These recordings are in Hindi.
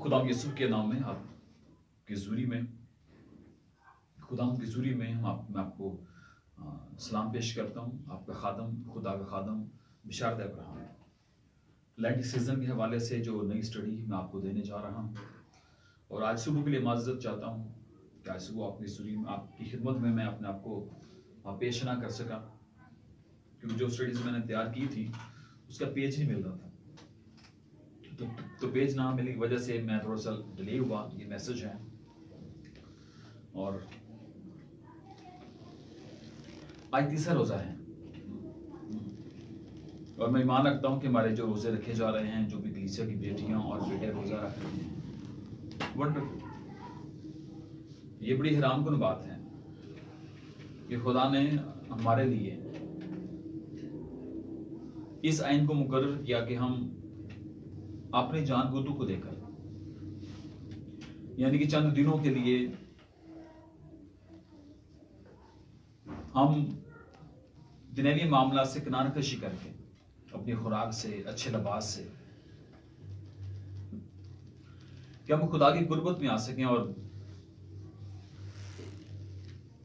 खुदा यीशु के नाम में आपकी ज़ुरी में खुदा की ज़ुरी में मैं आपको सलाम पेश करता हूँ। आपका खादम, खुदा का खादम बिशारत अब्राहम। लैंड सीजन के हवाले से जो नई स्टडी मैं आपको देने जा रहा हूँ, और आज सुबह के लिए माजरत चाहता हूँ कि आज सुबह अपनी ज़ुरी में आपकी खिदमत में मैं अपने आप को पेश ना कर सका, क्योंकि जो स्टडीज मैंने तैयार की थी उसका पेज नहीं मिल रहा था। तो पेज ना मिलने की वजह से मैं थोड़ा सा डिले हुआ। ये मैसेज है, और आज तीसरा रोज़ा है, और मैं ईमान रखता हूँ कि हमारे जो रोज़े रखे जा रहे हैं, जो भी कलीसिया की बेटियां और बेटे रोज़ा रख रहे हैं, वंडरफुल। ये बड़ी हैरानकुन बात है कि खुदा ने हमारे लिए इस आइन को मुकर्रर किया कि हम अपनी जान को दुख देकर, यानी कि चंद दिनों के लिए हम दुनियावी मामला से किनारा कशी करके अपनी खुराक से, अच्छे लिबास से, कि हम खुदा की गुरबत में आ सकें और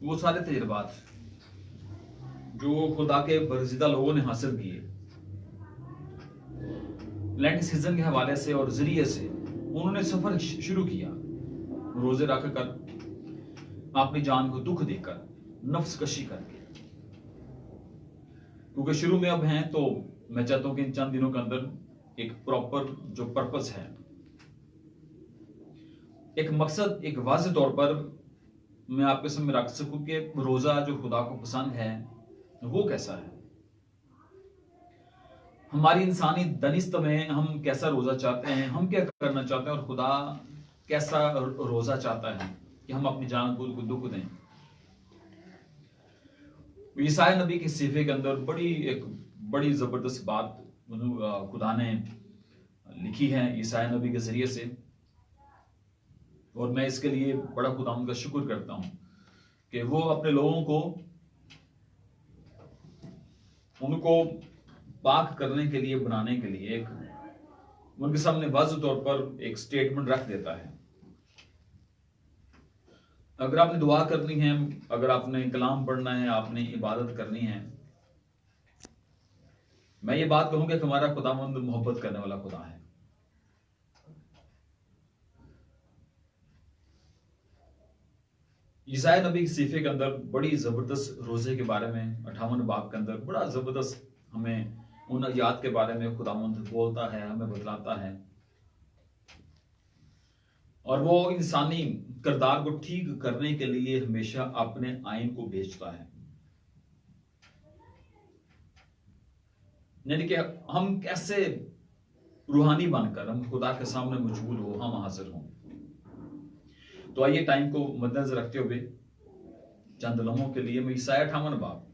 वो सारे तजुर्बात जो खुदा के बरजिदा लोगों ने हासिल किए लैंड सीजन के हवाले से और जरिए से, उन्होंने सफर शुरू किया रोजे रख कर, अपनी जान को दुख देकर, नफ्स कशी करके। क्योंकि शुरू में अब हैं, तो मैं चाहता हूं कि इन चंद दिनों के अंदर एक प्रॉपर जो पर्पस है, एक मकसद, एक वाज़ेह तौर पर मैं आपके सामने रख सकूं कि रोजा जो खुदा को पसंद है वो कैसा है। हमारी इंसानी दनिस्त में हम कैसा रोजा चाहते हैं, हम क्या करना चाहते हैं, और खुदा कैसा रोजा चाहता है कि हम अपनी जान को दुख दें। ईसाया नबी के सीफे के अंदर एक बड़ी जबरदस्त बात खुदा ने लिखी है ईसाया नबी के जरिए से, और मैं इसके लिए बड़ा खुदा उनका शुक्र करता हूं कि वो अपने लोगों को उनको पाक करने के लिए, बनाने के लिए एक उनके सामने वाज़ेह तौर पर एक स्टेटमेंट रख देता है। अगर आपने दुआ करनी है, अगर आपने कलाम पढ़ना है, आपने इबादत करनी है, मैं ये बात कहूंगा कि हमारा खुदावंद मोहब्बत करने वाला खुदा है। ईसाया नबी के सीफे के अंदर बड़ी जबरदस्त रोजे के बारे में 58 बाब के अंदर बड़ा जबरदस्त हमें उन याद के बारे में खुदावंद बोलता है, हमें बतलाता है, और वो इंसानी किरदार को ठीक करने के लिए हमेशा अपने आइन को भेजता है। यानी कि हम कैसे रूहानी बनकर हम खुदा के सामने मौजूद हो, हम हाजिर हों। तो आइए टाइम को मद्देनजर रखते हुए चंद लम्हों के लिए मैं ईसाया 58 बाब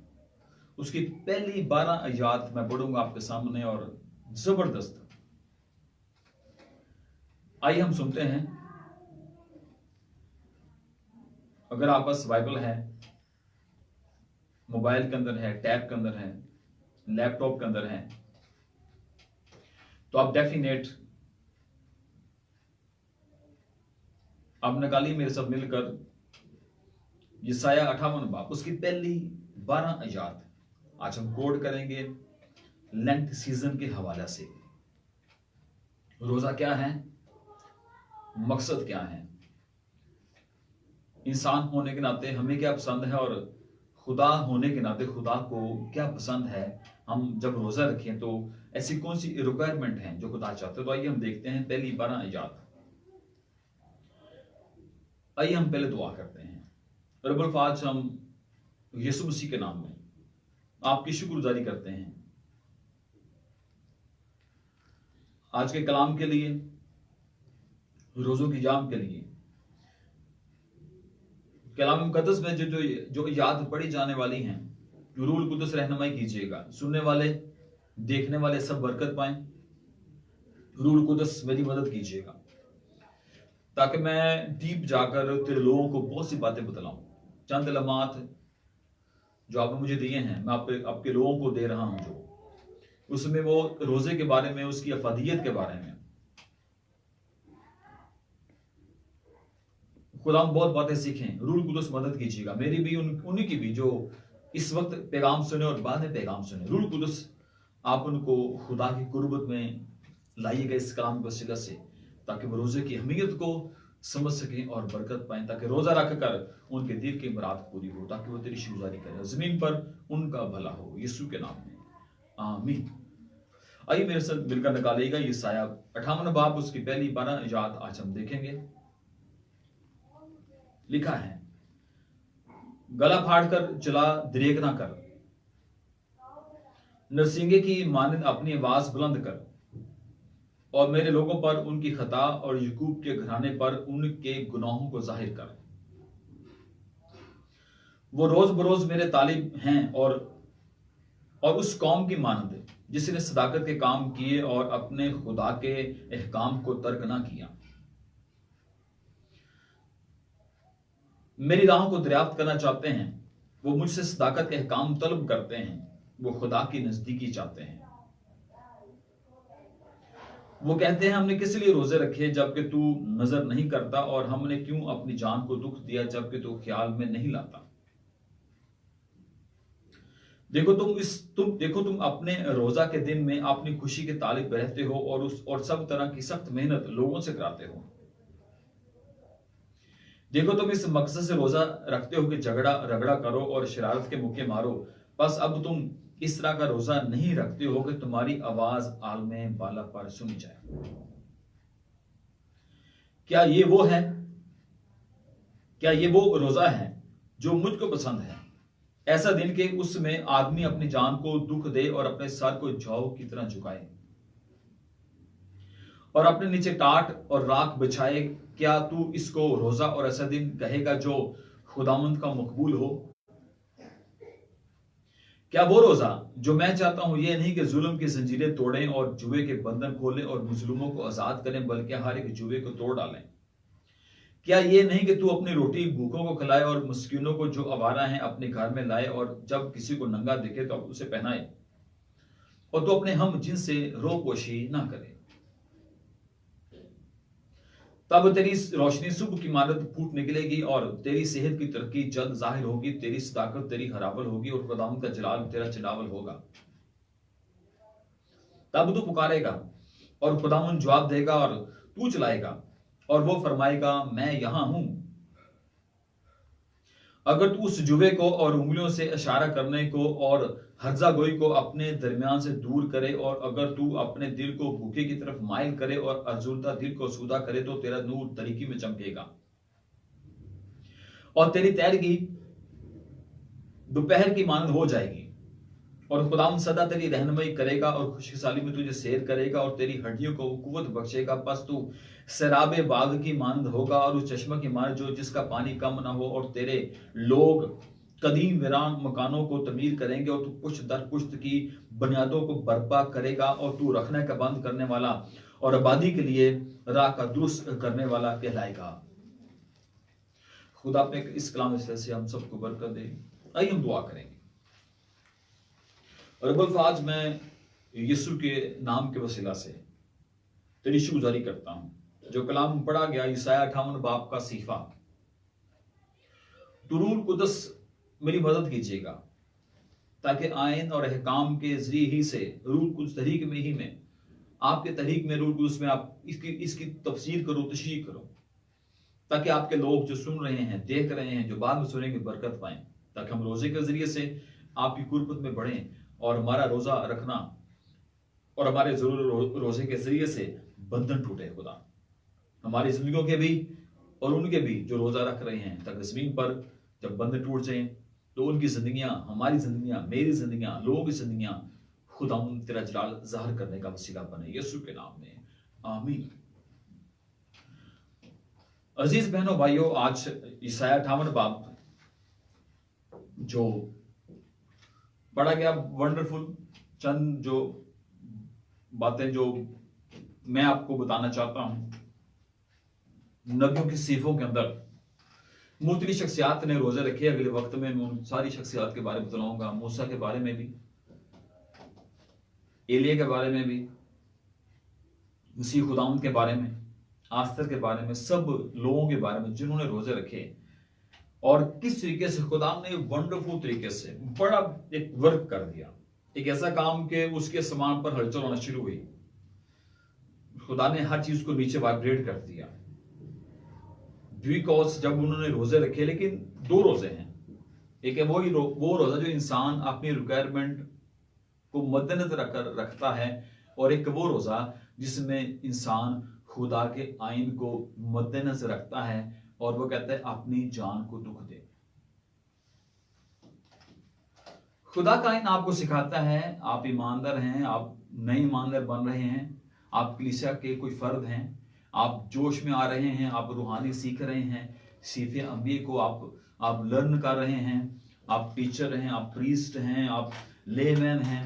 उसकी पहली 12 आयत मैं पढ़ूंगा आपके सामने, और जबरदस्त। आइए हम सुनते हैं। अगर आप पास बाइबल है, मोबाइल के अंदर है, टैब के अंदर है, लैपटॉप के अंदर है, तो आप डेफिनेट आप निकालिए मेरे साथ मिलकर ईसाया 58 बाब उसकी पहली 12 आयत। आज हम कोड करेंगे लेंट सीजन के हवाले से। रोजा क्या है, मकसद क्या है, इंसान होने के नाते हमें क्या पसंद है, और खुदा होने के नाते खुदा को क्या पसंद है। हम जब रोजा रखें तो ऐसी कौन सी रिक्वायरमेंट है जो खुदा चाहते हैं। तो आइए हम देखते हैं पहली 12 आयत। आइए हम पहले दुआ करते हैं। रब्बुल फाज, हम यीशु मसीह के नाम में आपकी शुक्रगुजारी करते हैं आज के कलाम के लिए, रोजों की जाम के लिए। कलाम मुकद्दस में जो याद पढ़ी जाने वाली हैं, रूल कुदस रहनुमाई कीजिएगा। सुनने वाले, देखने वाले सब बरकत पाएं। रूल कुदस मेरी मदद कीजिएगा ताकि मैं डीप जाकर तेरे लोगों को बहुत सी बातें बतलाऊं। चंद लम्हात जो आपने मुझे दिए हैं, मैं आपके लोगों को दे रहा हूं, जो उसमें वो रोजे के बारे में, उसकी अफादियत के बारे में, खुदा बहुत बातें सीखें। रूल कुदस मदद कीजिएगा, मेरी भी उन्हीं की भी जो इस वक्त पैगाम सुने और बाद में पैगाम सुने। रूल कुदस आप उनको खुदा की कुर्बत में लाइएगा इस कलाम के वसीला से, ताकि वो रोजे की अहमियत को समझ सकें और बरकत पाएं, ताकि रोजा रखकर उनके दिल की मुराद पूरी हो, ताकि वो तेरी शुक्रगुजारी करें, जमीन पर उनका भला हो, यीशु के नाम में आमीन। आइए मेरे साथ मिलकर निकालेगा यशायाह 58 बाब उसकी पहली 12 आयत आज हम देखेंगे। लिखा है, गला फाड़कर चला दरेग ना कर, नरसिंगे की मानद अपनी आवाज बुलंद कर, और मेरे लोगों पर उनकी खता और यकूब के घराने पर उनके गुनाहों को जाहिर कर। वो रोज बरोज मेरे तालिब हैं और उस कौम की मानद जिसने सदाकत के काम किए और अपने खुदा के अहकाम को तर्क ना किया। मेरी राहों को दरियाफ्त करना चाहते हैं, वो मुझसे सदाकत के अहकाम तलब करते हैं, वो खुदा की नजदीकी चाहते हैं। वो कहते हैं, हमने किस लिए रोजे रखे जबकि तू नजर नहीं करता, और हमने क्यों अपनी जान को दुख दिया जबकि तू ख्याल में नहीं लाता। देखो तुम अपने रोजा के दिन में अपनी खुशी के तालिब रहते हो और सब तरह की सख्त मेहनत लोगों से कराते हो। देखो तुम इस मकसद से रोजा रखते हो कि झगड़ा रगड़ा करो और शरारत के मुक्के मारो। बस अब तुम इस तरह का रोजा नहीं रखते हो कि तुम्हारी आवाज आलमे बाला पर सुनी जाए। क्या ये वो रोजा है जो मुझको पसंद है? ऐसा दिन के उसमें आदमी अपनी जान को दुख दे और अपने सर को जौ की तरह झुकाए और अपने नीचे टाट और राख बिछाए। क्या तू इसको रोजा और ऐसा दिन कहेगा जो खुदावंद का मकबूल हो? क्या वो रोजा जो मैं चाहता हूं ये नहीं कि जुल्म की जंजीरें तोड़ें और जुए के बंधन खोलें और मुजलुमों को आजाद करें, बल्कि हर एक जुए को तोड़ डालें? क्या ये नहीं कि तू अपनी रोटी भूखों को खिलाए और मस्कीनों को जो आवारा हैं अपने घर में लाए, और जब किसी को नंगा दिखे तो उसे पहनाए, और तू अपने हम जिनसे रोपोशी ना करे? तब तेरी रोशनी सुबह की मानद फूट निकलेगी और तेरी सेहत की तरक्की जल्द जाहिर होगी। तेरी सदाकत तेरी हरावल होगी और खुदावंद का जलाल तेरा चढ़ावल होगा। तब तू पुकारेगा और खुदावंद जवाब देगा, और तू चलाएगा और वो फरमाएगा, मैं यहां हूं। अगर तू उस जुए को और उंगलियों से इशारा करने को और हर्जा गोई को अपने दरमियान से दूर करे, और अगर तू अपने दिल को भूखे की तरफ माइल करे और अर्जुलता दिल को सूदा करे, तो तेरा नूर तरीकी में चमकेगा और तेरी तैरगी दोपहर की मानद हो जाएगी, और खुदावंद सदा तेरी रहनुमाई करेगा और खुशहाली में तुझे सैर करेगा और तेरी हड्डियों को कुव्वत बख्शेगा। बस तू सराबे बाग की मानद होगा और उस चश्मा की मानद जो जिसका पानी कम ना हो, और तेरे लोग कदीम वीरान मकानों को तमीर करेंगे, और तू पुश्त दर पुश्त की बुनियादों को बर्पा करेगा, और तू रखने का बंद करने वाला और आबादी के लिए राह का दुरुस्त करने वाला कहलाएगा। खुदा अपने इस कलाम से हम सबको बरकत दे। आइए हम दुआ करेंगे। और आज मैं यीशु के नाम के वसीला से तेरी शुक्रगुजारी करता हूं, जो कलाम पढ़ा गया यशायाह 58 बाब का सीफा। तू रूह कुदस मेरी मदद कीजिएगा, ताकि आयन और अहकाम के जरिए ही से रूह कुदस तहरीक में ही में आपके तहरीक में रूह कुदस में आप इसकी तफसीर करो, तशरीह करो, ताकि आपके लोग जो सुन रहे हैं, देख रहे हैं, जो बाद में सुनेंगे, बरकत पाएं, ताकि हम रोजे के जरिए से आपकी कुर्बत में बढ़ें और हमारा रोजा रखना और हमारे जरूर रोजे के जरिए से बंधन टूटे। खुदा हमारी जिंदगियों के भी और उनके भी जो रोजा रख रहे हैं, ताकि जमीन पर जब बंधन टूट जाए तो उनकी जिंदगियां, हमारी जिंदगियां, मेरी जिंदगियां, लोगों की जिंदगियां खुदा तेरा जलाल जाहिर करने का वसीला बने, यीशु के नाम में आमीन। अजीज बहनों भाइयों, आज यशायाह 58 बाब जो पढ़ा गया, वंडरफुल चंद जो बातें जो मैं आपको बताना चाहता हूं, नबियों की सीफों के अंदर मुख्तलिफ शख्सियात ने रोजे रखे। अगले वक्त में मैं उन सारी शख्सियात के बारे में बताऊंगा, मूसा के बारे में भी, एलिया के बारे में भी, मसीह खुदावंद के बारे में, आस्तर के बारे में, सब लोगों के बारे में जिन्होंने रोजे रखे और किस तरीके से खुदा ने वंडरफुल तरीके से बड़ा एक वर्क कर दिया, एक ऐसा काम के उसके समान पर हलचल होना शुरू हुई। खुदा ने हर चीज को नीचे वाइब्रेट कर दिया, बिकॉज जब उन्होंने रोजे रखे, लेकिन दो रोजे हैं। एक है वो रोजा जो इंसान अपनी रिक्वायरमेंट को मद्देनजर रखता है, और एक वो रोजा जिसमें इंसान खुदा के आइन को मद्देनजर रखता है और वो कहता है अपनी जान को दुख दे। खुदा का आइन आपको सिखाता है, आप ईमानदार हैं, आप नए ईमानदार बन रहे हैं, आप कलीसिया के कोई फर्द हैं, आप जोश में आ रहे हैं, आप रूहानी सीख रहे हैं, सीफे अंबिये को आप लर्न कर रहे हैं, आप टीचर हैं, आप प्रीस्ट हैं, आप लेमैन हैं,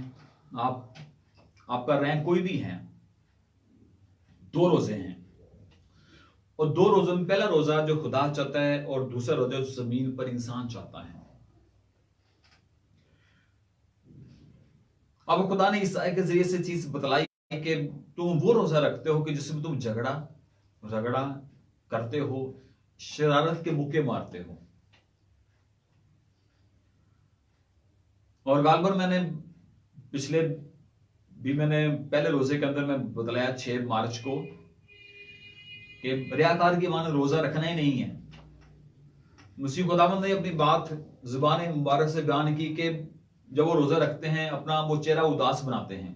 आपका रैंक कोई भी है। दो रोजे हैं, और दो रोजों में पहला रोजा जो खुदा चाहता है और दूसरा रोजा जो जमीन पर इंसान चाहता है। अब खुदा ने ईसाई के जरिए से चीज बतलाई कि तुम वो रोजा रखते हो कि जिसमें तुम झगड़ा करते हो, शरारत के मुक्के मारते हो। और गालबर मैंने पहले रोजे के अंदर मैं बतलाया 6 मार्च को कि रियाकार की माने रोजा रखना ही नहीं है। मसीह खुदावंद ने अपनी बात जुबान मुबारक से बयान की कि जब वो रोजा रखते हैं अपना वो चेहरा उदास बनाते हैं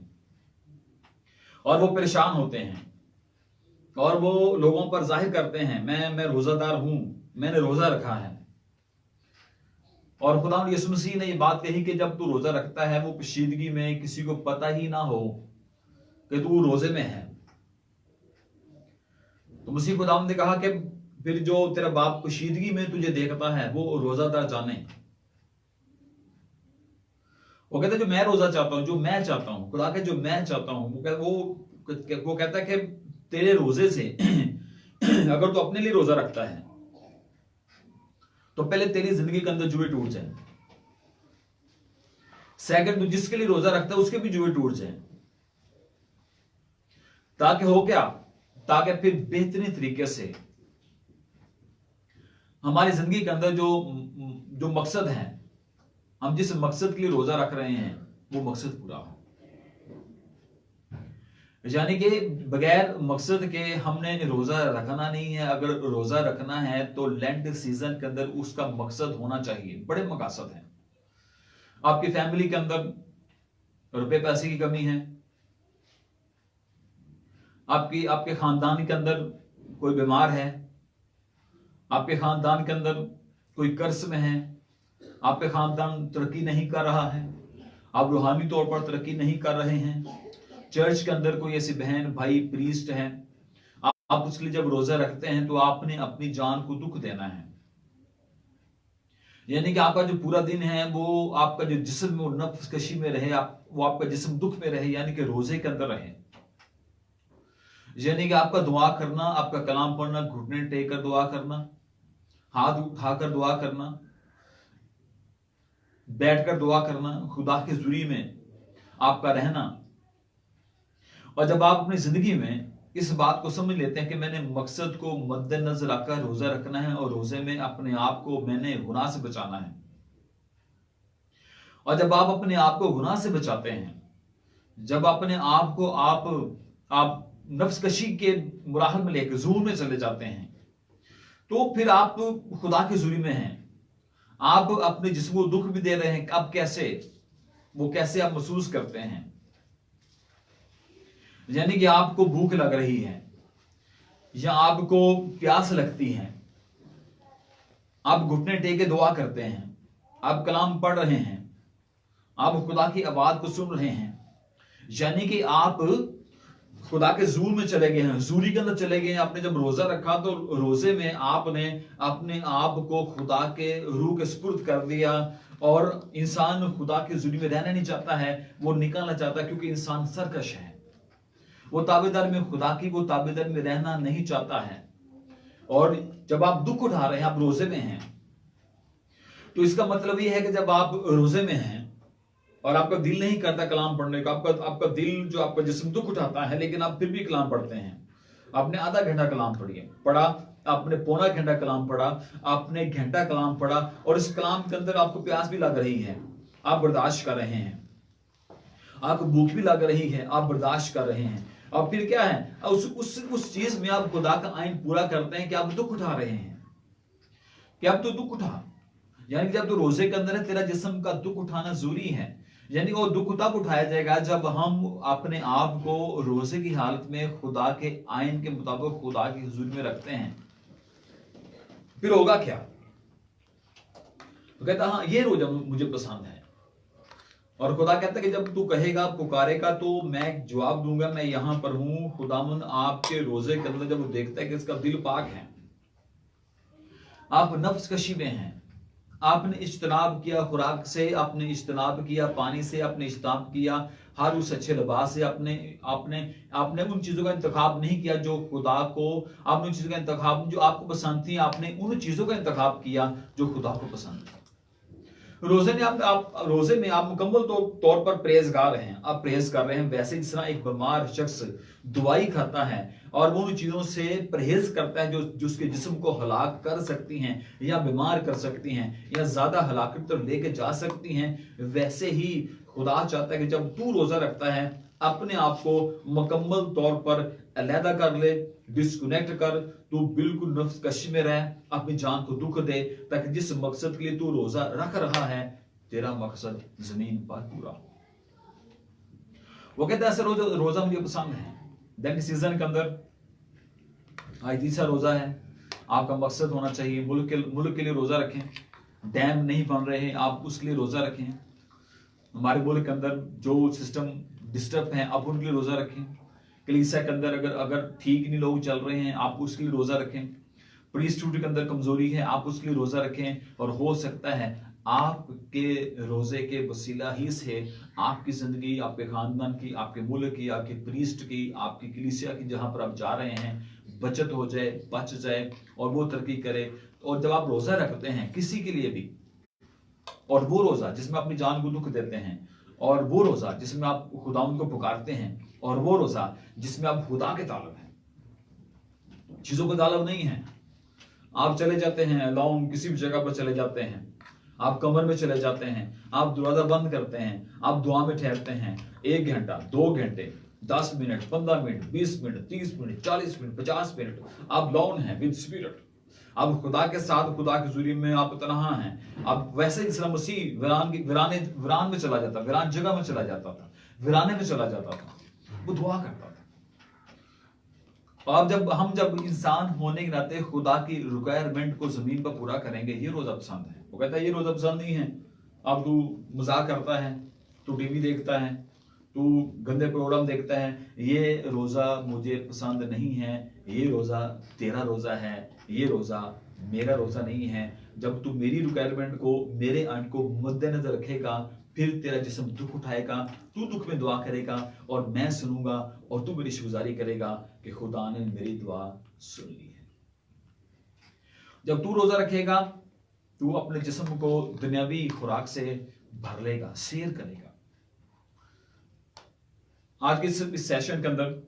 और वो परेशान होते हैं और वो लोगों पर जाहिर करते हैं मैं रोजादार हूं, मैंने रोजा रखा है। और खुदा यीशु मसीह ने ये बात कही कि जब तू रोजा रखता है वो पोशीदगी में किसी को पता ही ना हो कि तू रोजे में है। तो मसीह खुदावंद ने कहा कि फिर जो तेरा बाप पोशीदगी में तुझे देखता है वो रोजादार जाने। वो कहता है जो मैं रोजा चाहता हूं, जो मैं चाहता हूं, खुदा के जो मैं चाहता हूं, वो कहता है कि तेरे रोजे से अगर तू अपने लिए रोजा रखता है तो पहले तेरी जिंदगी के अंदर जुए टूट जाए। सेकंड, तू जिसके लिए रोजा रखता है उसके भी जुए टूट जाए, ताकि हो क्या, ताकि फिर बेहतरीन तरीके से हमारी जिंदगी के अंदर जो मकसद है, हम जिस मकसद के लिए रोजा रख रहे हैं वो मकसद पूरा हो। यानी कि बगैर मकसद के हमने रोजा रखना नहीं है। अगर रोजा रखना है तो लेंट सीजन के अंदर उसका मकसद होना चाहिए। बड़े मकसद हैं। आपकी फैमिली के अंदर रुपए पैसे की कमी है, आपके खानदान के अंदर कोई बीमार है, आपके खानदान के अंदर कोई कर्ज में है, आपके खानदान तरक्की नहीं कर रहा है, आप रूहानी तौर पर तरक्की नहीं कर रहे हैं, चर्च के अंदर कोई ऐसी बहन भाई प्रीस्ट है, आप उसके लिए जब रोजा रखते हैं तो आपने अपनी जान को दुख देना है। यानी कि आपका जो पूरा दिन है वो आपका जो जिस्म वो नफ्स कशी में रहे, वो आपका जिस्म दुख में रहे, यानी कि रोजे के अंदर रहे। यानी कि आपका दुआ करना, आपका कलाम पढ़ना, घुटने टेक कर दुआ करना, हाथ उठाकर दुआ करना, बैठकर दुआ करना, खुदा के जुरी में आपका रहना। और जब आप अपनी जिंदगी में इस बात को समझ लेते हैं कि मैंने मकसद को मद्देनजर रखकर रोजा रखना है और रोजे में अपने आप को मैंने गुनाह से बचाना है, और जब आप अपने आप को गुनाह से बचाते हैं, जब अपने आप को आप नफ्स कशी के मुराहल में लेकर ज़ूर में चले जाते हैं, तो फिर आप खुदा के जुरी में हैं। आप अपने जिस्म को दुख भी दे रहे हैं। अब कैसे आप महसूस करते हैं? यानी कि आपको भूख लग रही है या आपको प्यास लगती है, आप घुटने टेके दुआ करते हैं, आप कलाम पढ़ रहे हैं, आप खुदा की आवाज को सुन रहे हैं, यानी कि आप खुदा के ज़ूर में चले गए हैं, ज़ूरी के अंदर चले गए हैं। आपने जब रोजा रखा तो रोजे में आपने अपने आप को खुदा के रूह के सुपुर्द कर दिया। और इंसान खुदा के ज़ूरी में रहना नहीं चाहता है, वो निकलना चाहता है, क्योंकि इंसान सरकश है, वो ताबेदार में खुदा की वो ताबेदार में रहना नहीं चाहता है। और जब आप दुख उठा रहे हैं, आप रोजे में हैं, तो इसका मतलब ये है कि जब आप रोजे में हैं और आपका दिल नहीं करता कलाम पढ़ने का, आपका दिल जो आपका जिस्म दुख उठाता है, लेकिन आप फिर भी कलाम पढ़ते हैं, आपने आधा घंटा कलाम पढ़ा, आपने पौना घंटा कलाम पढ़ा, आपने घंटा कलाम पढ़ा, और इस कलाम के अंदर आपको प्यास भी लग रही है, आप बर्दाश्त कर रहे हैं, आपको भूख भी लग रही है, आप बर्दाश्त कर रहे हैं। और फिर क्या है, उस चीज में आप खुदा का आइन पूरा करते हैं कि आप दुख उठा रहे हैं, कि आप तो दुख उठा, यानी कि जब तो रोजे के अंदर है, तेरा जिस्म का दुख उठाना जरूरी है। यानी वो दुख तब उठाया जाएगा जब हम अपने आप को रोजे की हालत में खुदा के आइन के मुताबिक खुदा की हुजूर में रखते हैं। फिर होगा क्या? तो कहता हाँ ये रोजा मुझे पसंद है। और खुदा कहता है कि जब तू कहेगा, पुकारेगा, तो मैं जवाब दूंगा, मैं यहां पर हूं। खुदावन आपके रोजे के अंदर जब वो देखता है कि इसका दिल पाक है, आप नफ्स कशी में हैं, आपने इज्तनाब किया खुराक से, आपने इज्तनाब किया पानी से, आपने इज्तनाब किया हर उस अच्छे लिबास से, आपने उन चीजों का इंतखाब नहीं किया जो खुदा को, आपने उन चीजों का इंतखाब जो आपको पसंद थी, आपने उन चीजों का इंतखाब किया जो खुदा को पसंद थी। रोजे में आप मुकम्मल तौर पर परहेजगार हैं, आप परहेज कर रहे हैं, वैसे जिस तरह एक बीमार शख्स दवाई खाता है और वो उन चीजों से परहेज करता है जो उसके जिस्म को हलाक कर सकती हैं या बीमार कर सकती हैं या ज्यादा हलाकत तो लेके जा सकती हैं, वैसे ही खुदा चाहता है कि जब तू रोजा रखता है अपने आप को मुकम्मल तौर पर अलहदा कर ले, डिस्कनेक्ट कर, तू बिल्कुल नफ्स कशी में रह, अपनी जान को दुख दे, ताकि जिस मकसद के लिए तू रोजा रख रहा है तेरा मकसद जमीन पर पूरा हो। वो कहता है ऐसा रोजा मुझे पसंद है। देन सीजन के अंदर आज तीसरा रोजा है, आपका मकसद होना चाहिए मुल्क के लिए रोजा रखें। डैम नहीं बन रहे हैं, आप उसके लिए रोजा रखें। हमारे मुल्क के अंदर जो सिस्टम डिस्टर्ब है, आप उनके लिए रोजा रखें। कलीसिया के अंदर अगर ठीक नहीं लोग चल रहे हैं, आप उसके लिए रोजा रखें। प्रीस्टहुड के अंदर कमजोरी है, आप उसके लिए रोजा रखें। और हो सकता है आपके रोजे के वसीला ही से आपकी जिंदगी, आपके खानदान की, आपके मुल्क की, आपके प्रीस्ट की, आपकी कलीसिया की, जहां पर आप जा रहे हैं, बचत हो जाए, बच जाए और वो तरक्की करे। और जब आप रोजा रखते हैं किसी के लिए भी, और वो रोजा जिसमें अपनी जान को दुख देते हैं, और वो रोजा जिसमें आप खुदा उनको पुकारते हैं, और वो रोजा जिसमें आप खुदा के तालब हैं, चीजों को तालब नहीं है। आप चले जाते हैं लॉन्ग किसी भी जगह पर चले जाते हैं, आप कमर में चले जाते हैं, आप दरवाजा बंद करते हैं, आप दुआ में ठहरते हैं 1 घंटा 2 घंटे 10 minute 15 minute 20 minute 30 minute 40 minute 50 minute आप लॉन हैं विद स्पिरिट, आप खुदा के साथ, खुदा के जुरिए में आप तनहा हैं। आप वैसे ही इस्लाम मसीह वीरान में चला जाता, वीरान जगह में चला जाता था, वीराने में चला जाता था, वो दुआ करता था। और जब इंसान होने के नाते खुदा की रिक्वायरमेंट को जमीन पर पूरा करेंगे, ये रोजा पसंद है। वो कहता है ये रोजा पसंद नहीं है। अब तू मजाक करता है, तू टीवी देखता है, तू गंदे प्रोग्राम देखता है, ये रोजा मुझे पसंद नहीं है, ये रोजा तेरा रोजा है, ये रोजा मेरा रोजा नहीं है। जब तू मेरी रिक्वायरमेंट को, मेरे आइन को मद्देनजर रखेगा, फिर तेरा जिस्म दुख उठाएगा, तू दुख में दुआ करेगा और मैं सुनूंगा और तू मेरी शुक्रगुजारी करेगा कि खुदा ने मेरी दुआ सुन ली है। जब तू रोजा रखेगा, तू अपने जिस्म को दुनियावी खुराक से भर लेगा, शेयर करेगा। आज के इस सेशन के अंदर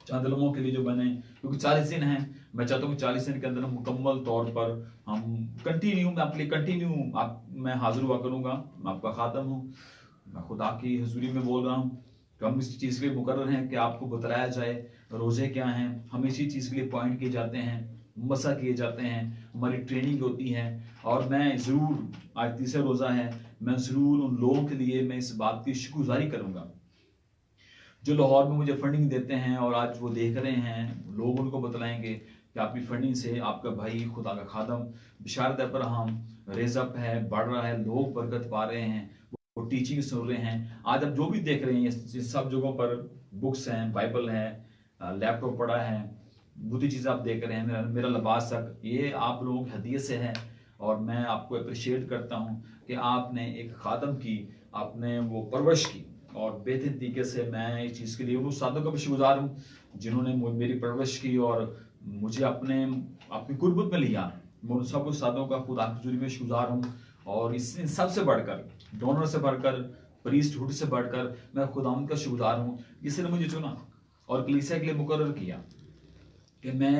चंद लोगों के लिए जो मैंने, क्योंकि 40 दिन हैं, मैं चाहता हूँ कि 40 दिन के अंदर हम मुकम्मल तौर पर हम मैं हाजिर हुआ करूंगा। मैं आपका खादम हूँ, मैं खुदा की हुजूरी में बोल रहा हूँ कि हम इस चीज़ के लिए मुकर्रर हैं कि आपको बताया जाए रोज़े क्या हैं। हम इसी चीज़ के लिए पॉइंट किए जाते हैं, मसा किए जाते हैं, हमारी ट्रेनिंग होती है। और मैं ज़रूर, आज तीसरा रोज़ा है, मैं ज़रूर उन लोगों के लिए मैं इस बात की शुक्रगुजारी करूँगा जो लाहौर में मुझे फंडिंग देते हैं और आज वो देख रहे हैं। लोग उनको बतलाएंगे कि आपकी फंडिंग से आपका भाई खुदा का खादम बिशारत अब्राहम रेज अप है, बढ़ रहा है, लोग बरकत पा रहे हैं, वो टीचिंग सुन रहे हैं। आज आप जो भी देख रहे हैं, ये सब जगहों पर बुक्स हैं, बाइबल है, लैपटॉप पड़ा है, बुरी चीज़ें आप देख रहे हैं, मेरा लिबास तक, ये आप लोगों की हदीयत से है। और मैं आपको अप्रिशिएट करता हूँ कि आपने एक खादम की, आपने वो परवरिश की, और बेहतरीन तरीके से मैं इस चीज़ के लिए उन सादों का भी शुक्रगुजार हूँ जिन्होंने मेरी परवरिश की और मुझे अपनी कुर्बत में लिया। मैं उन सब सादों का खुदा की हुजूरी में शुक्रगुजार हूँ। और इस सबसे बढ़कर, डोनर से बढ़कर, प्रीस्टहुड से बढ़कर मैं खुदा का शुक्रगुजार हूँ जिसने मुझे चुना और कलीसिया के लिए मुकर्रर किया कि मैं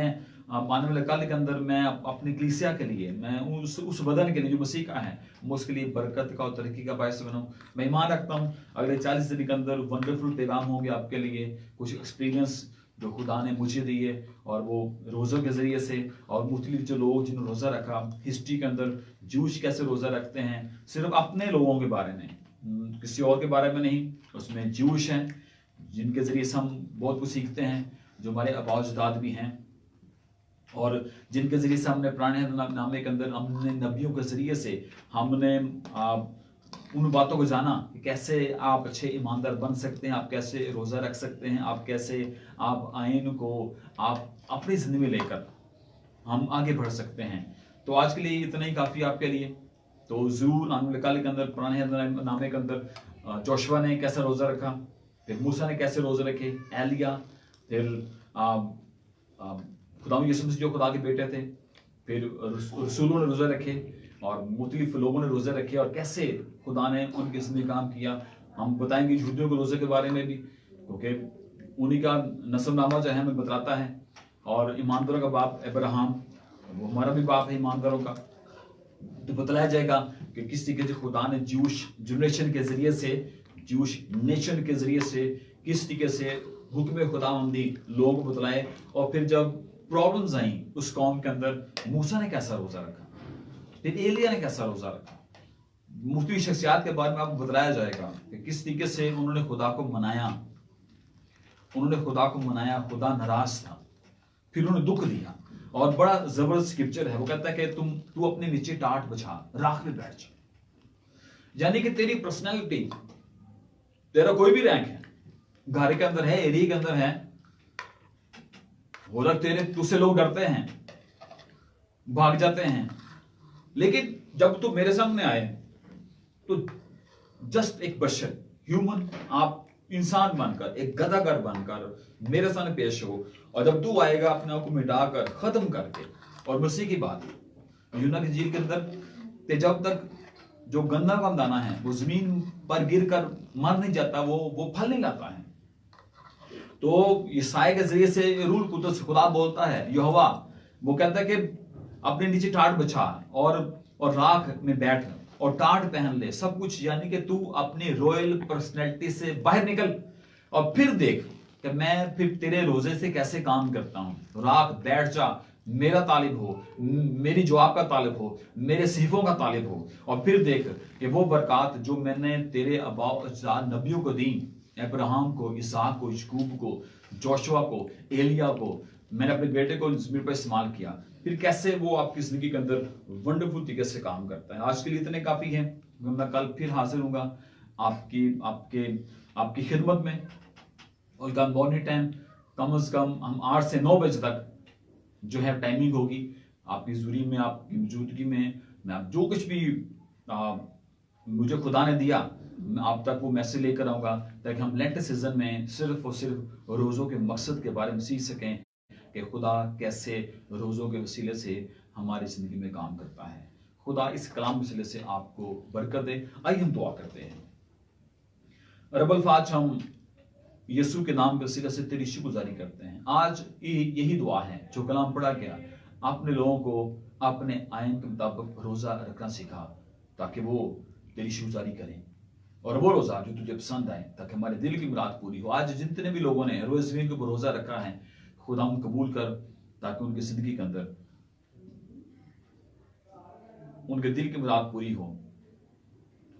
आने वाले कल के अंदर मैं अपनी कलीसिया के लिए, मैं उस बदन के लिए जो मसीह का है, मैं उसके लिए बरकत का और तरक्की का बायस बनूं। मैं ईमान रखता हूँ अगले 40 दिन के अंदर वंडरफुल पैगाम होंगे आपके लिए, कुछ एक्सपीरियंस जो खुदा ने मुझे दिए, और वो रोज़ों के ज़रिए से, और मुख्तलिफ जो लोग जिन्होंने रोज़ा रखा, हिस्ट्री के अंदर जूश कैसे रोज़ा रखते हैं, सिर्फ अपने लोगों के बारे में, किसी और के बारे में नहीं। उसमें जूश हैं जिनके ज़रिए से हम बहुत कुछ सीखते हैं, जो हमारे आबाज़दाद भी हैं, और जिनके ज़रिए से हमने पुराने नामे के अंदर हमने नबियों के ज़रिए से हमने उन बातों को जाना कि कैसे आप अच्छे ईमानदार बन सकते हैं, आप कैसे रोज़ा रख सकते हैं, आप कैसे आप आइन को आप अपनी ज़िंदगी में लेकर हम आगे बढ़ सकते हैं। तो आज के लिए इतना ही काफ़ी आपके लिए। तो ज़रूर आने वाले कल के अंदर पुराने नामे के अंदर जोशुआ ने कैसा रोज़ा रखा, फिर मूसा ने कैसे रोज़े रखे, एलिया, फिर खुदा यीशु मसीह जो खुदा के बेटे थे, फिर रसूलों ने रोज़े रखे और मुख्तलिफ लोगों ने रोज़े रखे, और कैसे खुदा ने उनके ज़िंदगी काम किया। हम बताएंगे यहूदियों के रोज़े के बारे में भी, क्योंकि उन्हीं का नस्लनामा जो है हमें बतलाता है, और ईमानदारों का बाप अब्राहम, वो हमारा भी बाप है ईमानदारों का। तो बतलाया जाएगा कि किस तरीके से खुदा ने जूश जनरेशन के ज़रिए से, जूश नेशन के ज़रिए से किस तरीके से हुक्म खुदाबंदी लोगों को बतलाए, और फिर जब प्रॉब्लम्स आई उस कौम के अंदर, मूसा ने कैसा रोज़ा रखा, फिर एलिया ने कैसा रोज़ा रखा। मुफ्ती शख्सियात के बारे में आपको बताया जाएगा कि किस तरीके से उन्होंने खुदा को मनाया, खुदा नाराज था, फिर उन्होंने दुख दिया। और बड़ा जबरदस्त स्क्रिप्चर है, वो कहता है कि तू अपने नीचे टाट बछा, राख में बैठ जा। यानी कि तेरी पर्सनैलिटी, तेरा कोई भी रैंक है, घर के अंदर है, एरिया के अंदर है, हो रहा तेरे तुझसे लोग डरते हैं, भाग जाते हैं, लेकिन जब तू मेरे सामने आए तो जस्ट एक बशर ह्यूमन, आप इंसान बनकर, एक गधागर बनकर मेरे सामने पेश हो, और जब तू आएगा अपने आप को मिटाकर, खत्म करके, और मसीह की बात यूना की झील के अंदर जब तक जो गंदा का दाना है वो जमीन पर गिरकर मर नहीं जाता, वो फल नहीं लाता है। तो ईसाई के जरिए से रूल कुदस खुदा बोलता है, यहोवा, वो कहता है कि अपने नीचे टाट बछा और राख में बैठ और टाट पहन ले, सब कुछ। यानी कि तू अपनी रॉयल पर्सनैलिटी से बाहर निकल, और फिर देख कि मैं फिर तेरे रोजे से कैसे काम करता हूं। राख बैठ जा, मेरा तालिब हो, मेरी जवाब का तालिब हो, मेरे सिफों का तालिब हो, और फिर देख कि वो बरकत जो मैंने तेरे नबियों को दी, अब्राहम को, इसहाक को, याकूब को, जोशुआ को, एलिया को, मैंने अपने बेटे को ज़मीन पर इस्तेमाल किया, फिर कैसे वो आपकी जिंदगी के अंदर वंडरफुल तरीके से काम करता है। आज के लिए इतने काफी है। मैं कल फिर हाजिर हूँगा आपकी खिदमत में, और कल मॉर्निंग टाइम कम से कम हम 8 से 9 बजे तक जो है टाइमिंग होगी आपकी ज़रूरी में, आपकी मौजूदगी में। मैं आप जो कुछ भी मुझे खुदा ने दिया, मैं आप तक वो मैसेज लेकर आऊँगा, ताकि हम लेंट सीजन में सिर्फ और सिर्फ रोज़ों के मकसद के बारे में सीख सकें कि खुदा कैसे रोज़ों के वसीले से हमारी ज़िंदगी में काम करता है। खुदा इस कलाम के वसीले से आपको बरकत दे। आइए हम दुआ करते हैं। रब्बुल फाज, हम यीशु के नाम के वसीले से तेरी शुक्रगुजारी करते हैं। आज यही दुआ है जो कलाम पढ़ा गया, अपने लोगों को अपने आयन के मुताबिक रोज़ा रखना सिखा, ताकि वो तेरी शुक्रगुजारी करें, और वो रोज़ा जो तुझे पसंद आए, ताकि हमारे दिल की मुराद पूरी हो। आज जितने भी लोगों ने रोज़ ज़मीन के ऊपर रोज़ा रखा है, खुदा उन कबूल कर, ताकि उनकी जिंदगी के अंदर उनके दिल की मुराद पूरी हो।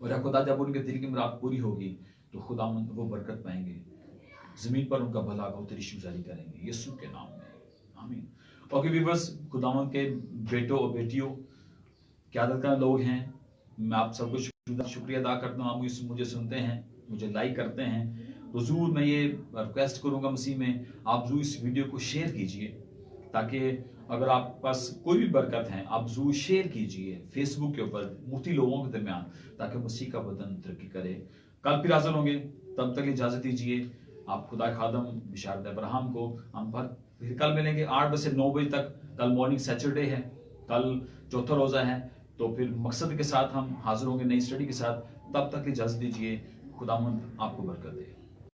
और खुदा जब उनके दिल की मुराद पूरी होगी तो खुदा वो बरकत पाएंगे, जमीन पर उनका भला हो, तेरी शुक्रगुजारी करेंगे यीशु के नाम में, आमीन। ओके व्यूअर्स, खुदावन के बेटों और बेटियों, क़यादत का लोग हैं, मैं आप सबको शुक्रिया अदा करता हूँ। आप मुझे सुनते हैं, मुझे लाइक करते हैं, तो ज़रूर मैं ये रिक्वेस्ट करूँगा मसीह में, आप ज़रूर इस वीडियो को शेयर कीजिए, ताकि अगर आप पास कोई भी बरकत है, आप ज़रूर शेयर कीजिए फेसबुक के ऊपर मुफ्ती लोगों के दरमियान, ताकि मसीह का वतन तरक्की करे। कल फिर हाजिर होंगे, तब तक इजाज़त दीजिए। आप खुदा खादम बिशारत अब्राहम को हम फिर कल मिलेंगे 8 बजे से 9 बजे तक। कल मॉर्निंग सैटरडे है, कल चौथा रोज़ा है, तो फिर मकसद के साथ हम हाजिर होंगे नई स्टडी के साथ। तब तक इजाज़त दीजिए। खुदावंद आपको बरकत दे।